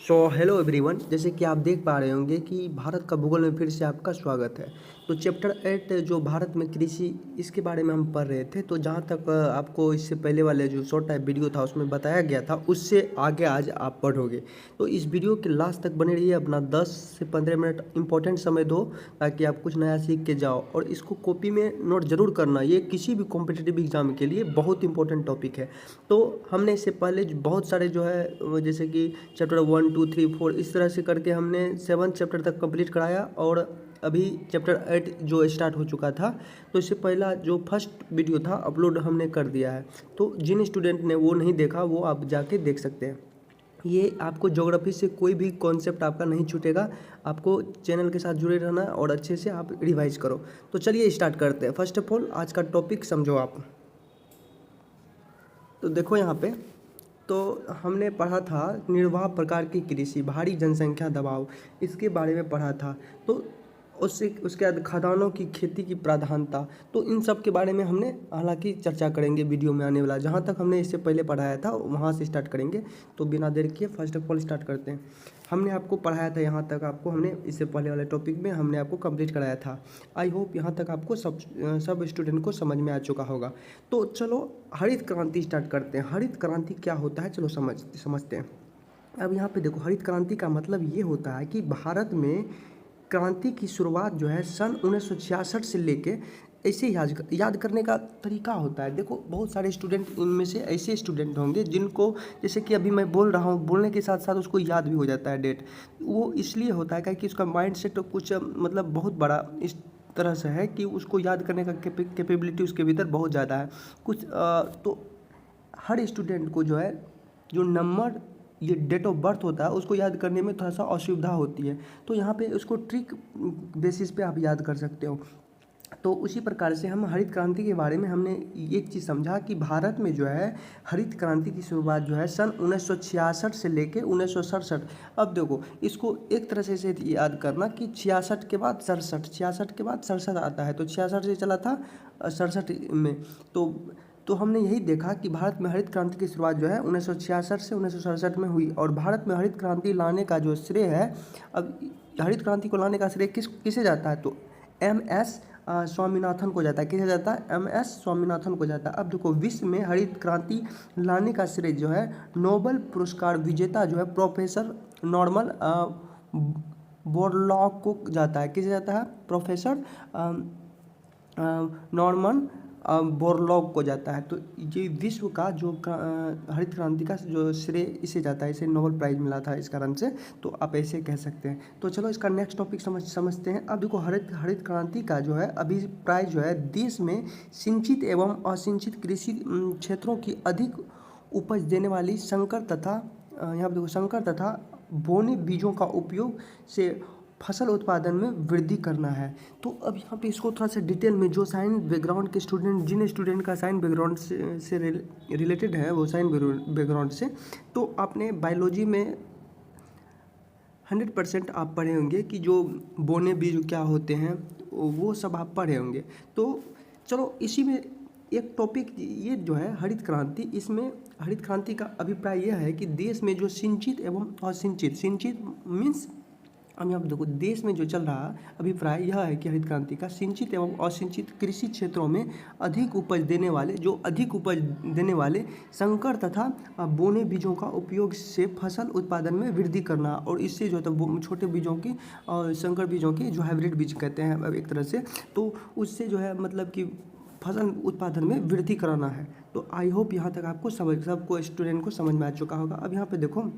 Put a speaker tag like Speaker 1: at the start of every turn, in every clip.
Speaker 1: So hello everyone, जैसे कि आप देख पा रहे होंगे कि भारत का भूगोल में फिर से आपका स्वागत है। तो चैप्टर 8 जो भारत में कृषि, इसके बारे में हम पढ़ रहे थे। तो जहाँ तक आपको इससे पहले वाले जो शॉर्ट टाइप वीडियो था उसमें बताया गया था, उससे आगे आज आप पढ़ोगे। तो इस वीडियो के लास्ट तक बने रहिए, अपना 10 से 15 मिनट इंपॉर्टेंट समय दो ताकि आप कुछ नया सीख के जाओ। और इसको कॉपी में नोट जरूर करना, ये किसी भी कॉम्पिटिटिव एग्जाम के लिए बहुत इंपॉर्टेंट टॉपिक है। तो हमने इससे पहले बहुत सारे जो है, जैसे कि चैप्टर 1 2 3 4 इस तरह से करके हमने 7 चैप्टर तक कंप्लीट कराया। और अभी चैप्टर 8 जो स्टार्ट हो चुका था, तो इससे पहला जो फर्स्ट वीडियो था अपलोड हमने कर दिया है। तो जिन स्टूडेंट ने वो नहीं देखा वो आप जाके देख सकते हैं। ये आपको ज्योग्राफी से कोई भी कॉन्सेप्ट आपका नहीं छूटेगा। आपको चैनल के साथ जुड़े रहना है और अच्छे से आप रिवाइज करो। तो चलिए स्टार्ट करते हैं। फर्स्ट ऑफ ऑल आज का टॉपिक समझो आप। तो देखो यहाँ पे, तो हमने पढ़ा था निर्वाह प्रकार की कृषि, भारी जनसंख्या दबाव, इसके बारे में पढ़ा था। तो उसके बाद खदानों की खेती की प्राधान्यता, तो इन सब के बारे में हमने हालांकि चर्चा करेंगे वीडियो में आने वाला। जहाँ तक हमने इससे पहले पढ़ाया था वहाँ से स्टार्ट करेंगे। तो बिना देर किए फर्स्ट ऑफ ऑल स्टार्ट करते हैं। हमने आपको पढ़ाया था यहाँ तक, आपको हमने इससे पहले वाले टॉपिक में हमने आपको कंप्लीट कराया था। आई होप यहाँ तक आपको सब स्टूडेंट को समझ में आ चुका होगा। तो चलो हरित क्रांति स्टार्ट करते हैं। हरित क्रांति क्या होता है, चलो समझते हैं। अब यहाँ पे देखो, हरित क्रांति का मतलब ये होता है कि भारत में क्रांति की शुरुआत जो है सन 1966 से लेके, ऐसे याद करने का तरीका होता है। देखो बहुत सारे स्टूडेंट, इनमें से ऐसे स्टूडेंट होंगे जिनको, जैसे कि अभी मैं बोल रहा हूँ, बोलने के साथ साथ उसको याद भी हो जाता है डेट। वो इसलिए होता है कि उसका माइंड सेट कुछ मतलब बहुत बड़ा इस तरह से है कि उसको याद करने का कैपेबिलिटी उसके भीतर बहुत ज़्यादा है कुछ। तो हर स्टूडेंट को जो है, जो नंबर, ये डेट ऑफ बर्थ होता है, उसको याद करने में थोड़ा सा असुविधा होती है। तो यहाँ पे उसको ट्रिक बेसिस पे आप याद कर सकते हो। तो उसी प्रकार से हम हरित क्रांति के बारे में हमने एक चीज़ समझा कि भारत में जो है हरित क्रांति की शुरुआत जो है सन 1966 से लेके 1967। अब देखो इसको एक तरह से याद करना कि 66 के बाद 67, 66 के बाद 67 आता है। तो 66 से चला था 67 में। तो हमने यही देखा कि भारत में हरित क्रांति की शुरुआत जो है 1966 से 1967 में हुई। और भारत में हरित क्रांति लाने का जो श्रेय है, अब हरित क्रांति को लाने का श्रेय किसे जाता है, तो MS स्वामीनाथन को जाता है। किसे जाता है, MS स्वामीनाथन को जाता है। अब देखो विश्व में हरित क्रांति लाने का श्रेय जो है नोबेल पुरस्कार विजेता जो है प्रोफेसर नॉर्मन बोरलॉग को जाता है। किसे जाता है, प्रोफेसर नॉर्मन बोरलॉग को जाता है। तो ये विश्व का जो हरित क्रांति का जो श्रेय इसे जाता है, इसे नोबेल प्राइज मिला था इस कारण से। तो आप ऐसे कह सकते हैं। तो चलो इसका नेक्स्ट टॉपिक समझते हैं। अब देखो हरित क्रांति का जो है अभिप्राय जो है, देश में सिंचित एवं असिंचित कृषि क्षेत्रों की अधिक उपज देने वाली संकर तथा यहाँ पर देखो संकर तथा बोने बीजों का उपयोग से फसल उत्पादन में वृद्धि करना है। तो अब यहाँ पे इसको थोड़ा सा डिटेल में, जो साइंस बैकग्राउंड के स्टूडेंट, जिन स्टूडेंट का साइंस बैकग्राउंड से रिलेटेड है, वो साइंस बैकग्राउंड से, तो आपने बायोलॉजी में 100% आप पढ़े होंगे कि जो बोने बीज क्या होते हैं, वो सब आप पढ़े होंगे। तो चलो इसी में एक टॉपिक ये जो है हरित क्रांति, इसमें हरित क्रांति का अभिप्राय यह है कि देश में जो सिंचित एवं असिंचित, सिंचित मीन्स हम यहाँ देखो देश में जो चल रहा अभिप्राय यह है कि हरित क्रांति का सिंचित एवं असिंचित कृषि क्षेत्रों में अधिक उपज देने वाले संकर तथा बोने बीजों का उपयोग से फसल उत्पादन में वृद्धि करना। और इससे जो है छोटे बीजों की और संकर बीजों की जो हाइब्रिड बीज कहते हैं एक तरह से, तो उससे जो है मतलब कि फसल उत्पादन में वृद्धि कराना है। तो आई होप यहाँ तक आपको सबको स्टूडेंट को समझ में आ चुका होगा। अब यहाँ पे देखो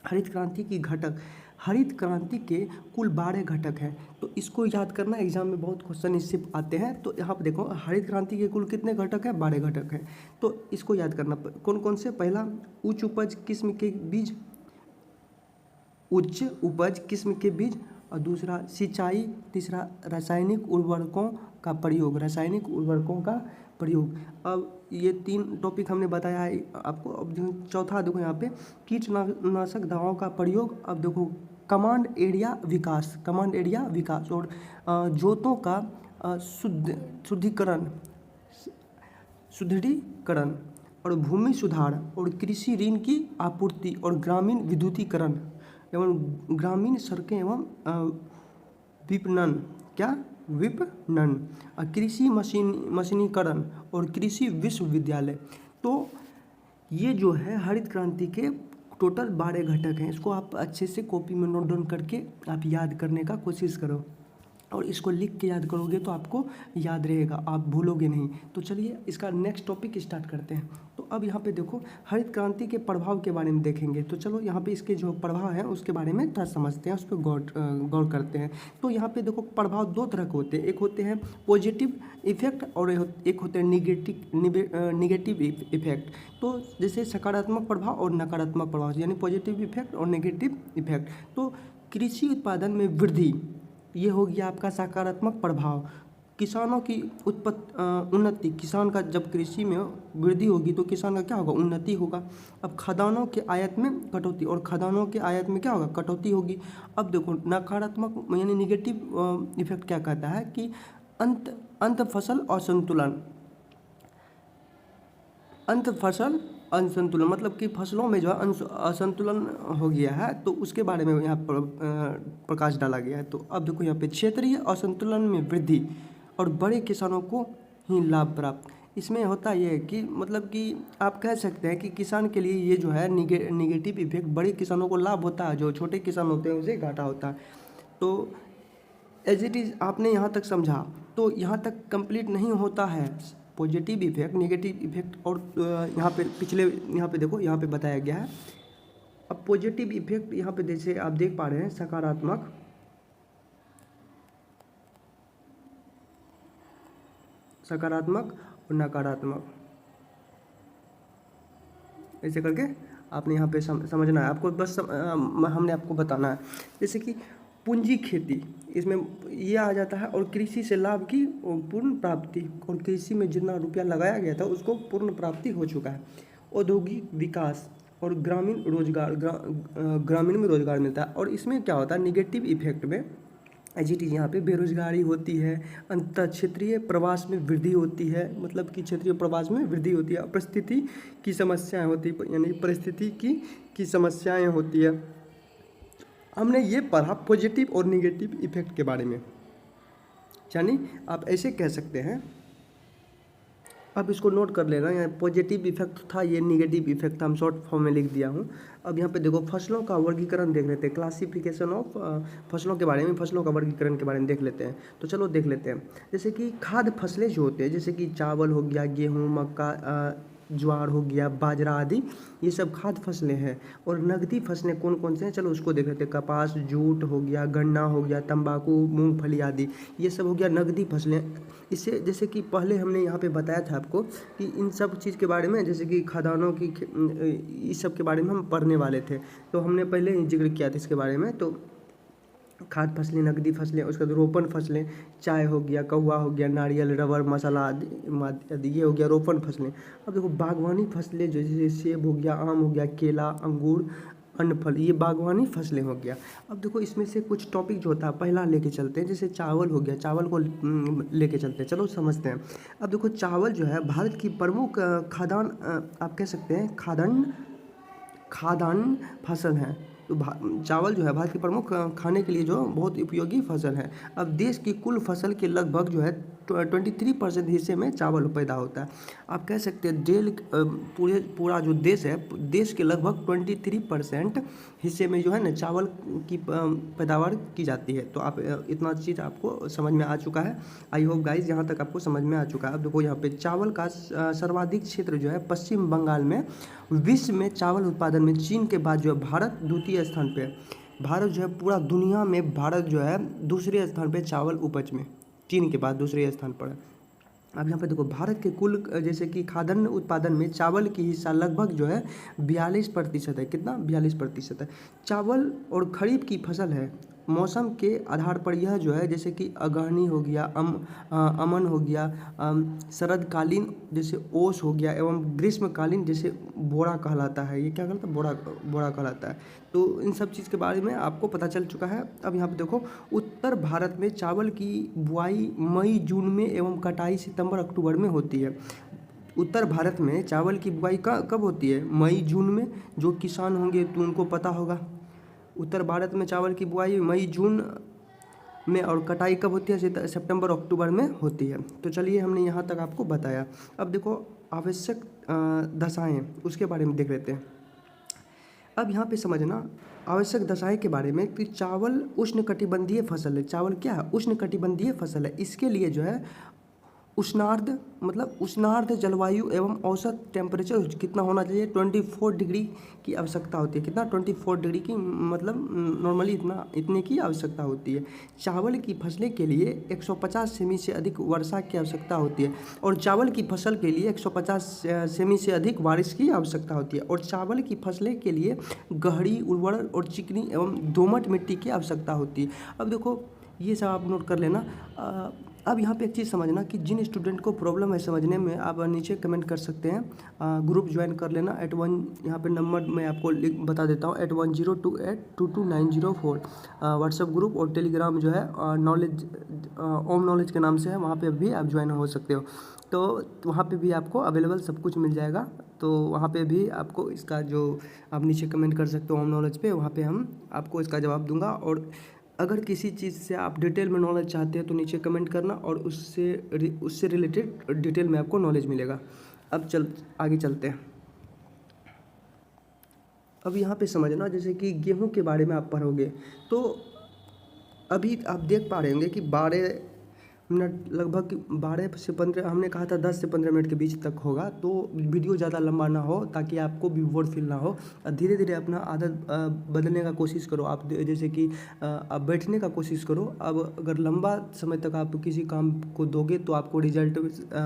Speaker 1: हरित क्रांति की घटक, हरित क्रांति के कुल 12 घटक हैं। तो इसको याद करना, एग्जाम में बहुत क्वेश्चन इससे आते हैं। तो यहाँ पर देखो हरित क्रांति के कुल कितने घटक हैं, 12 घटक हैं। तो इसको याद करना कौन कौन से। पहला उच्च उपज किस्म के बीज, उच्च उपज किस्म के बीज, और दूसरा सिंचाई, तीसरा रासायनिक उर्वरकों का प्रयोग, रासायनिक उर्वरकों का प्रयोग। अब ये 3 टॉपिक हमने बताया है आपको। अब चौथा देखो यहाँ पे कीटनाशक दवाओं का प्रयोग। अब देखो कमांड एरिया विकास, कमांड एरिया विकास, और जोतों का सुदृढ़ीकरण और भूमि सुधार और कृषि ऋण की आपूर्ति और ग्रामीण विद्युतीकरण एवं ग्रामीण सड़कें एवं विपणन, क्या विपणन, कृषि मशीनीकरण और कृषि विश्वविद्यालय। तो ये जो है हरित क्रांति के टोटल 12 घटक हैं। इसको आप अच्छे से कॉपी में नोट डाउन करके आप याद करने का कोशिश करो, और इसको लिख के याद करोगे तो आपको याद रहेगा, आप भूलोगे नहीं। तो चलिए इसका नेक्स्ट टॉपिक स्टार्ट करते हैं। तो अब यहाँ पे देखो हरित क्रांति के प्रभाव के बारे में देखेंगे। तो चलो यहाँ पे इसके जो प्रभाव हैं उसके बारे में थोड़ा समझते हैं, उस पर गौर करते हैं। तो यहाँ पे देखो प्रभाव दो तरह के होते हैं, एक होते हैं पॉजिटिव इफेक्ट और एक होते हैं निगेटिव इफेक्ट। तो जैसे सकारात्मक प्रभाव और नकारात्मक प्रभाव, यानी पॉजिटिव इफेक्ट और नेगेटिव इफेक्ट। तो कृषि उत्पादन में वृद्धि, ये हो गया आपका सकारात्मक प्रभाव। किसानों की उन्नति, किसान का जब कृषि में वृद्धि होगी तो किसान का क्या होगा, उन्नति होगा। अब खदानों के आयात में कटौती, और खदानों के आयात में क्या होगा, कटौती होगी। अब देखो नकारात्मक यानी निगेटिव इफेक्ट क्या कहता है कि अंत फसल असंतुलन, अंत फसल असंतुलन मतलब कि फसलों में जो है असंतुलन हो गया है, तो उसके बारे में यहाँ पर प्रकाश डाला गया है। तो अब देखो यहाँ पे क्षेत्रीय असंतुलन में वृद्धि और बड़े किसानों को ही लाभ प्राप्त। इसमें होता ये है कि मतलब कि आप कह सकते हैं कि किसान के लिए ये जो है निगेटिव इफेक्ट, बड़े किसानों को लाभ होता है, जो छोटे किसान होते हैं उसे घाटा होता है। तो एज इट इज़ आपने यहाँ तक समझा, तो यहाँ तक कंप्लीट नहीं होता है पॉजिटिव इफेक्ट, नेगेटिव इफेक्ट, और यहाँ पे पिछले यहाँ पे देखो यहाँ पे बताया गया है। अब पॉजिटिव इफेक्ट यहाँ पे जैसे आप देख पा रहे हैं सकारात्मक, और नकारात्मक, ऐसे करके आपने यहाँ पे समझना है, आपको बस हमने आपको बताना है। जैसे कि पूंजी खेती, इसमें ये आ जाता है, और कृषि से लाभ की पूर्ण प्राप्ति, और कृषि में जितना रुपया लगाया गया था उसको पूर्ण प्राप्ति हो चुका है। औद्योगिक विकास और ग्रामीण रोजगार, ग्रामीण में रोजगार मिलता है। और इसमें क्या होता है निगेटिव इफेक्ट में, एज इट इज़ यहाँ पे बेरोजगारी होती है, अंतर क्षेत्रीय प्रवास में वृद्धि होती है, मतलब कि क्षेत्रीय प्रवास में वृद्धि होती है, परिस्थिति की समस्याएं होती है, यानी परिस्थिति की समस्याएं होती है। हमने ये पढ़ा पॉजिटिव और नेगेटिव इफेक्ट के बारे में, यानी आप ऐसे कह सकते हैं, अब इसको नोट कर लेना, यहाँ पॉजिटिव इफेक्ट था, ये नेगेटिव इफेक्ट था, हम शॉर्ट फॉर्म में लिख दिया हूँ। अब यहाँ पे देखो फसलों का वर्गीकरण देख लेते हैं, क्लासिफिकेशन ऑफ फसलों के बारे में, फसलों का वर्गीकरण के बारे में देख लेते हैं। तो चलो देख लेते हैं। जैसे कि खाद्य फसलें जो होते हैं, जैसे कि चावल हो गया, गेहूँ, मक्का, ज्वार हो गया, बाजरा आदि, ये सब खाद्य फसलें हैं। और नगदी फसलें कौन कौन से हैं, चलो उसको देख लेते हैं। कपास, जूट हो गया, गन्ना हो गया, तंबाकू, मूंगफली आदि, ये सब हो गया नगदी फसलें। इससे जैसे कि पहले हमने यहाँ पे बताया था आपको कि इन सब चीज़ के बारे में, जैसे कि खदानों की इस सब के बारे में हम पढ़ने वाले थे, तो हमने पहले ही जिक्र किया था इसके बारे में। तो खाद्य फसलें, नगदी फसलें, उसके बाद रोपण फसलें, चाय हो गया, कहुआ हो गया, नारियल, रबर, मसाला आदि, ये हो गया रोपण फसलें। अब देखो बागवानी फसलें, जैसे सेब हो गया, आम हो गया, केला, अंगूर, अन्न फल, ये बागवानी फसलें हो गया। अब देखो इसमें से कुछ टॉपिक जो होता है पहला लेके चलते हैं, जैसे चावल हो गया, चावल को लेके चलते हैं, चलो समझते हैं। अब देखो चावल जो है भारत की प्रमुख खाद्यान्न, आप कह सकते हैं खाद्यान्न फसल है। तो चावल जो है भारत की प्रमुख खाने के लिए जो बहुत उपयोगी फसल है। अब देश की कुल फसल के लगभग जो है 23% हिस्से में चावल पैदा होता है। आप कह सकते हैं पूरा जो देश है, देश के लगभग 23% हिस्से में जो है ना चावल की पैदावार की जाती है। तो आप इतना चीज़ आपको समझ में आ चुका है। आई होप गाइज यहाँ तक आपको समझ में आ चुका है। अब देखो यहाँ पे चावल का सर्वाधिक क्षेत्र जो है पश्चिम बंगाल में। विश्व में चावल उत्पादन में चीन के बाद जो है भारत द्वितीय स्थान पे है। भारत जो है पूरा दुनिया में, भारत जो है दूसरे स्थान पे चावल उपज में, चीन के बाद दूसरे स्थान पर है। अब यहाँ पे देखो भारत के कुल जैसे कि खाद्यान्न उत्पादन में चावल की हिस्सा लगभग जो है 42% है। कितना? 42% है। चावल और खरीफ की फसल है। मौसम के आधार पर यह जो है जैसे कि अगहनी हो गया, अमन हो गया, शरदकालीन जैसे ओस हो गया, एवं ग्रीष्मकालीन जैसे बोरा कहलाता है। ये क्या कहलाता है? बोरा कहलाता है। तो इन सब चीज़ के बारे में आपको पता चल चुका है। अब यहाँ पे देखो उत्तर भारत में चावल की बुआई मई जून में एवं कटाई सितंबर अक्टूबर में होती है। उत्तर भारत में चावल की बुआई कब होती है? मई जून में। जो किसान होंगे तो उनको पता होगा। उत्तर भारत में चावल की बुआई मई जून में और कटाई कब होती है? सितंबर अक्टूबर में होती है। तो चलिए हमने यहाँ तक आपको बताया। अब देखो आवश्यक दशाएं उसके बारे में देख लेते हैं। अब यहाँ पे समझना आवश्यक दशाएं के बारे में कि चावल उष्णकटिबंधीय फसल है। चावल क्या है? उष्णकटिबंधीय फसल है। इसके लिए जो है उष्णार्ध मतलब उष्णार्ध जलवायु एवं औसत टेम्परेचर कितना होना चाहिए? 24 डिग्री की आवश्यकता होती है। कितना? 24 डिग्री की, मतलब नॉर्मली इतने की आवश्यकता होती है। चावल की फसलें के लिए 150 सेमी से अधिक वर्षा की आवश्यकता होती है और चावल की फसल के लिए 150 सेमी से अधिक बारिश की आवश्यकता होती है और चावल की फसलें के लिए गहरी, उर्वर और चिकनी एवं दोमट मिट्टी की आवश्यकता होती है। अब देखो ये सब आप नोट कर लेना। अब यहाँ पे एक चीज़ समझना कि जिन स्टूडेंट को प्रॉब्लम है समझने में, आप नीचे कमेंट कर सकते हैं। ग्रुप ज्वाइन कर लेना यहाँ पे नंबर मैं आपको बता देता हूँ 8102822904 व्हाट्सएप ग्रुप और टेलीग्राम जो है नॉलेज ओम नॉलेज के नाम से है, वहाँ पे भी आप ज्वाइन हो सकते हो। तो वहाँ पे भी आपको अवेलेबल सब कुछ मिल जाएगा। तो वहाँ पे भी आपको इसका जो आप नीचे कमेंट कर सकते हो ओम नॉलेज पे, वहाँ पे हम आपको इसका जवाब दूंगा। और अगर किसी चीज़ से आप डिटेल में नॉलेज चाहते हैं तो नीचे कमेंट करना और उससे रिलेटेड डिटेल में आपको नॉलेज मिलेगा। अब आगे चलते हैं। अब यहाँ पे समझना जैसे कि गेहूं के बारे में आप पढ़ोगे तो अभी आप देख पा रहे होंगे कि 12 मिनट, लगभग 12 से 15, हमने कहा था 10 से 15 मिनट के बीच तक होगा। तो वीडियो ज़्यादा लंबा ना हो ताकि आपको भी बोर फील ना हो। धीरे धीरे अपना आदत बदलने का कोशिश करो। आप जैसे कि आप बैठने का कोशिश करो। अब अगर लंबा समय तक आप किसी काम को दोगे तो आपको रिजल्ट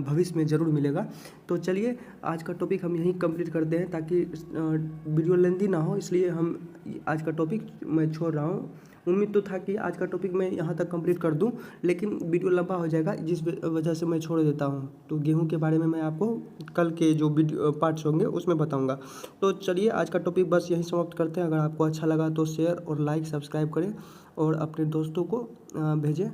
Speaker 1: भविष्य में ज़रूर मिलेगा। तो चलिए आज का टॉपिक हम यहीं कंप्लीट करते हैं ताकि वीडियो लेंथी ना हो, इसलिए हम आज का टॉपिक मैं छोड़ रहा हूँ। उम्मीद तो था कि आज का टॉपिक मैं यहाँ तक कंप्लीट कर दूँ, लेकिन वीडियो लंबा हो जाएगा जिस वजह से मैं छोड़ देता हूँ। तो गेहूं के बारे में मैं आपको कल के जो वीडियो पार्ट्स होंगे उसमें बताऊँगा। तो चलिए आज का टॉपिक बस यहीं समाप्त करते हैं। अगर आपको अच्छा लगा तो शेयर और लाइक सब्सक्राइब करें और अपने दोस्तों को भेजें।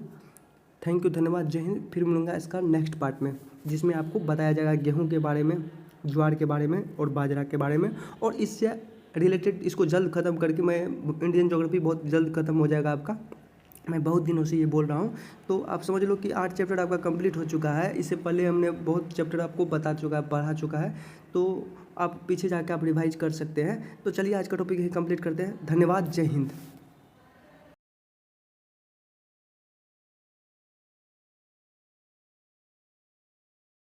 Speaker 1: थैंक यू, धन्यवाद, जय हिंद। फिर मिलूँगा इसका नेक्स्ट पार्ट में जिसमें आपको बताया जाएगा गेहूँ के बारे में, ज्वार के बारे में और बाजरा के बारे में। और इससे रिलेटेड इसको जल्द ख़त्म करके मैं इंडियन ज्योग्राफी बहुत जल्द ख़त्म हो जाएगा आपका। मैं बहुत दिनों से ये बोल रहा हूँ। तो आप समझ लो कि 8 चैप्टर आपका कंप्लीट हो चुका है। इससे पहले हमने बहुत चैप्टर आपको पढ़ा चुका है। तो आप पीछे जाकर आप रिवाइज कर सकते हैं। तो चलिए आज का टॉपिक यही कंप्लीट करते हैं। धन्यवाद, जय हिंद।